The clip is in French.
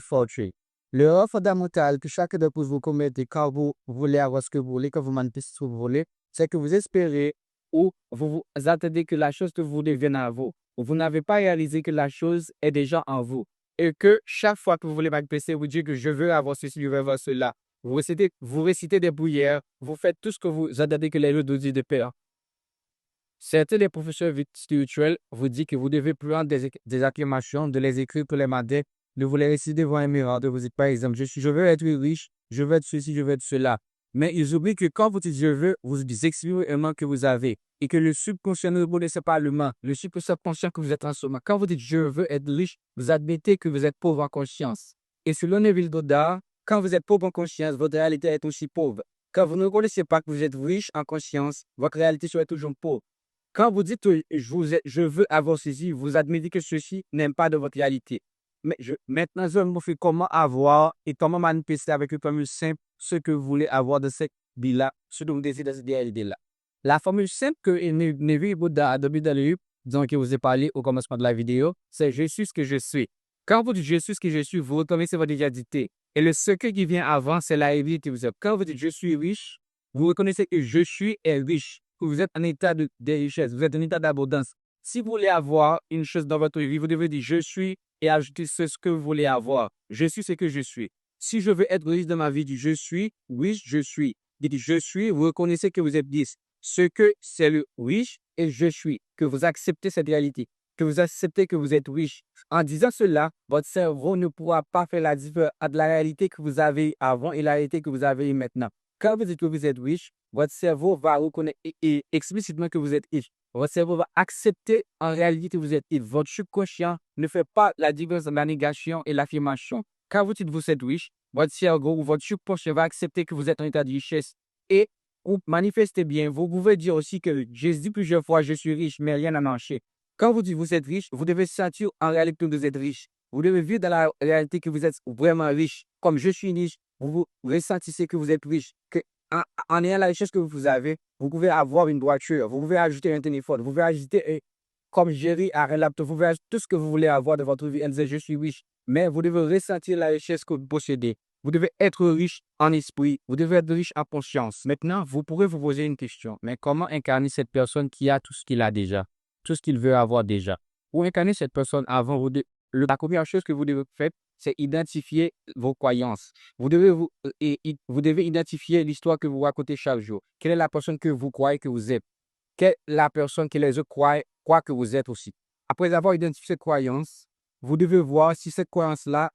fortune. L'erreur fondamentale que chacun de vous commettez quand vous voulez avoir ce que vous voulez, quand vous manifestez ce que vous voulez, c'est que vous espérez ou vous attendez que la chose que vous voulez vienne à vous. Vous n'avez pas réalisé que la chose est déjà en vous. Et que chaque fois que vous voulez manifester, vous dites que je veux avoir ceci, je veux avoir cela. Vous récitez des prières, vous faites tout ce que vous attendez que les autres vous disent de faire. Certains des professeurs spirituels vous disent que vous devez prendre des affirmations, de les écrire tous les matins, de vous les réciter devant un miroir, de vous dire par exemple, je veux être riche, je veux être ceci, je veux être cela. Mais ils oublient que quand vous dites je veux, vous exprimez un manque que vous avez et que le subconscient ne reconnaît pas le manque. Le subconscient que vous êtes en ce moment. Quand vous dites je veux être riche, vous admettez que vous êtes pauvre en conscience. Et selon Neville Goddard, quand vous êtes pauvre en conscience, votre réalité est aussi pauvre. Quand vous ne reconnaissez pas que vous êtes riche en conscience, votre réalité serait toujours pauvre. Quand vous dites je veux avoir ceci, vous admettez que ceci n'est pas de votre réalité. Mais maintenant, je vais vous montrer comment avoir et comment manifester avec une formule simple ce que vous voulez avoir de cette vie-là, ce dont vous désirez de cette réalité-là. La formule simple que Neville Bouddha a donnée dans le livre, dont je vous ai parlé au commencement de la vidéo, c'est je suis ce que je suis. Quand vous dites je suis ce que je suis, vous reconnaissez votre identité. Et le secret qui vient avant, c'est la réalité que vous êtes. Quand vous dites je suis riche, vous reconnaissez que je suis est riche. Vous êtes en état de richesse, vous êtes en état d'abondance. Si vous voulez avoir une chose dans votre vie, vous devez dire je suis et ajouter ce que vous voulez avoir. Je suis ce que je suis. Si je veux être riche dans ma vie, je suis riche, je suis. Dites je suis, vous reconnaissez que vous êtes 10. Ce que c'est le riche et je suis. Que vous acceptez cette réalité. Que vous acceptez que vous êtes riche. En disant cela, votre cerveau ne pourra pas faire la différence entre la réalité que vous avez avant et la réalité que vous avez maintenant. Quand vous dites que vous êtes riche, votre cerveau va reconnaître explicitement que vous êtes riche. Votre cerveau va accepter en réalité que vous êtes riche. Votre subconscient ne fait pas la différence entre la négation et l'affirmation. Quand vous dites que vous êtes riche, votre cerveau ou votre subconscient va accepter que vous êtes en état de richesse. Et vous manifestez bien. Vous pouvez dire aussi que j'ai dit plusieurs fois je suis riche, mais rien n'a marché. Quand vous dites que vous êtes riche, vous devez sentir en réalité que vous êtes riche. Vous devez vivre dans la réalité que vous êtes vraiment riche. Comme je suis riche, vous ressentissez que vous êtes riche. En ayant la richesse que vous avez, vous pouvez avoir une voiture, vous pouvez ajouter un téléphone, vous pouvez ajouter, comme Jerry a un laptop, vous pouvez ajouter tout ce que vous voulez avoir de votre vie. Elle dit, je suis riche. Mais vous devez ressentir la richesse que vous possédez. Vous devez être riche en esprit. Vous devez être riche en conscience. Maintenant, vous pourrez vous poser une question. Mais comment incarner cette personne qui a tout ce qu'il a déjà? Tout ce qu'il veut avoir déjà? Pour incarner cette personne avant, la première chose que vous devez faire, c'est identifier vos croyances. Vous devez identifier l'histoire que vous racontez chaque jour. Quelle est la personne que vous croyez que vous êtes? Quelle est la personne que les autres croient que vous êtes aussi? Après avoir identifié cette croyance, vous devez voir si cette croyance-là